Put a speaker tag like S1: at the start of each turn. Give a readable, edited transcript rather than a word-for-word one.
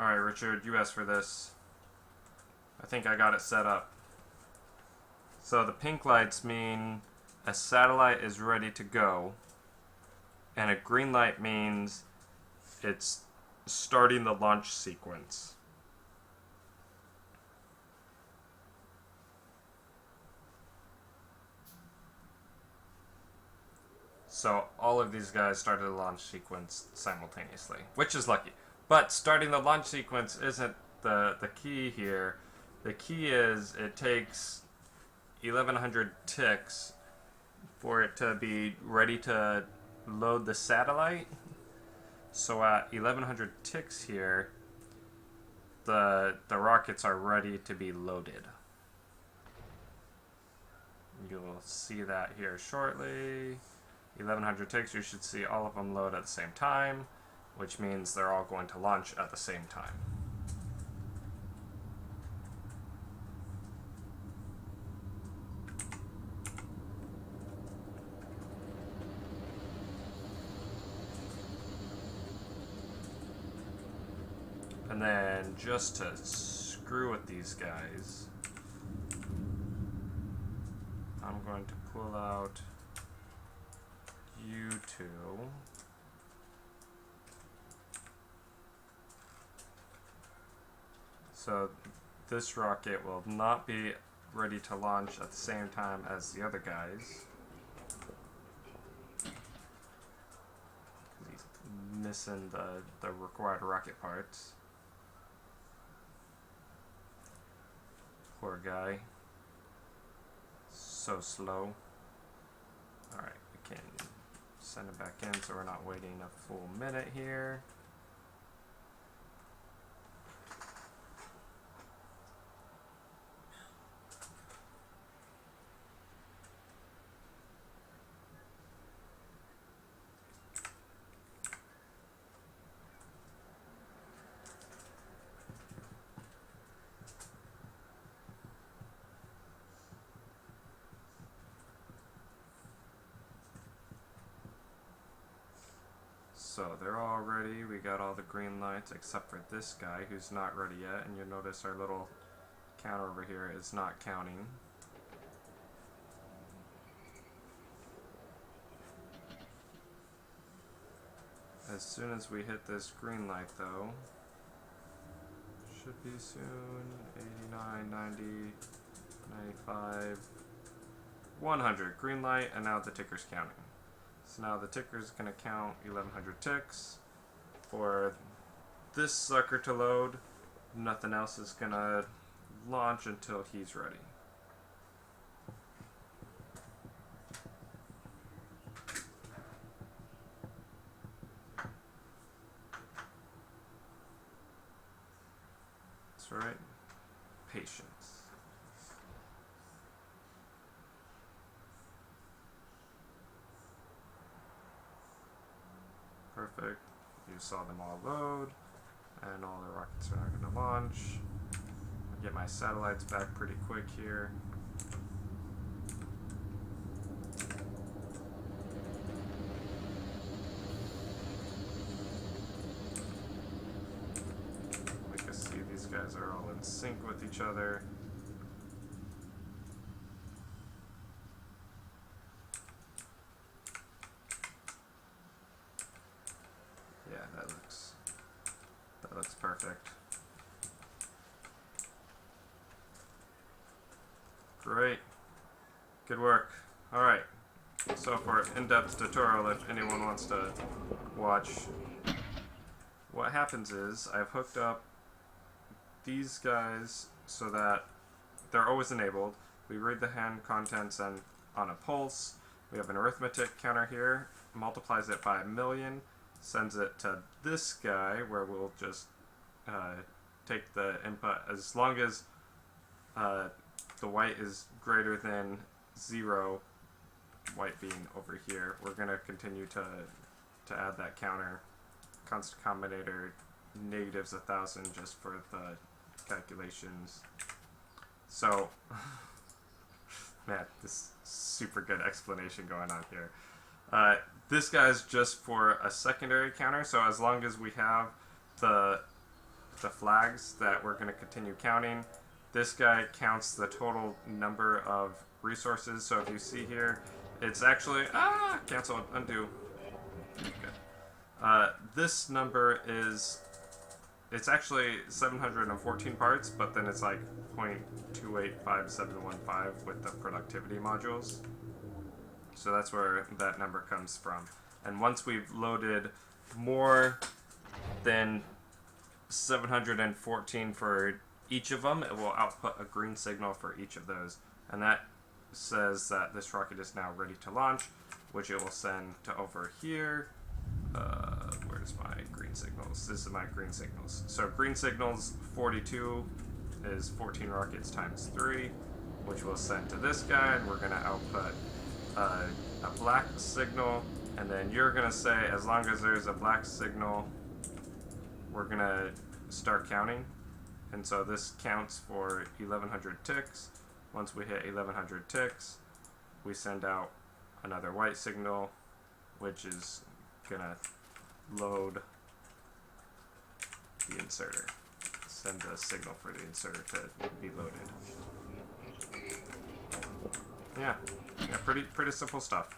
S1: Alright, Richard, you asked for this. I think I got it set up. So the pink lights mean a satellite is ready to go, and a green light means it's starting the launch sequence. So all of these guys started the launch sequence simultaneously, which is lucky. But starting the launch sequence isn't the key here. The key is it takes 1100 ticks for it to be ready to load the satellite. So at 1100 ticks here, the rockets are ready to be loaded. You'll see that here shortly. 1100 ticks, you should see all of them load at the same time, which means they're all going to launch at the same time. And then just to screw with these guys, I'm going to pull out you two. So this rocket will not be ready to launch at the same time as the other guys. He's missing the required rocket parts. Poor guy. So slow. Alright, we can send it back in so we're not waiting a full minute here. So they're all ready. We got all the green lights except for this guy who's not ready yet. And you'll notice our little counter over here is not counting. As soon as we hit this green light though, should be soon, 89, 90, 95, 100. Green light, and now the ticker's counting. So now the ticker's going to count 1100 ticks for this sucker to load. Nothing else is going to launch until he's ready. That's right. Patience. Perfect. You saw them all load, and all the rockets are going to launch. I'll get my satellites back pretty quick here. We can see these guys are all in sync with each other. Yeah, that looks perfect. Great. Good work. Alright. So for in-depth tutorial, if anyone wants to watch, what happens is I've hooked up these guys so that they're always enabled. We read the hand contents and on a pulse. We have an arithmetic counter here, multiplies it by 1,000,000, sends it to this guy where we'll just take the input as long as the white is greater than 0, white being over here. We're going to continue to add that counter. Constant combinator negatives 1,000 just for the calculations. So, man, this super good explanation going on here. This guy's just for a secondary counter, so as long as we have the the flags that we're going to continue counting. This guy counts the total number of resources. So if you see here, it's actually cancel, undo. Good. This number is, it's actually 714 parts, but then it's like 0.285715 with the productivity modules. So that's where that number comes from. And once we've loaded more than 714 for each of them, it will output a green signal for each of those. And that says that this rocket is now ready to launch, which it will send to over here. Where's my green signals? This is my green signals. So green signals 42 is 14 rockets times 3, which we'll send to this guy, and we're going to output a black signal. And then you're going to say, as long as there's a black signal, we're going to start counting. And so this counts for 1100 ticks. Once we hit 1100 ticks, we send out another white signal, which is going to load the inserter. Send a signal for the inserter to be loaded. Yeah, pretty simple stuff.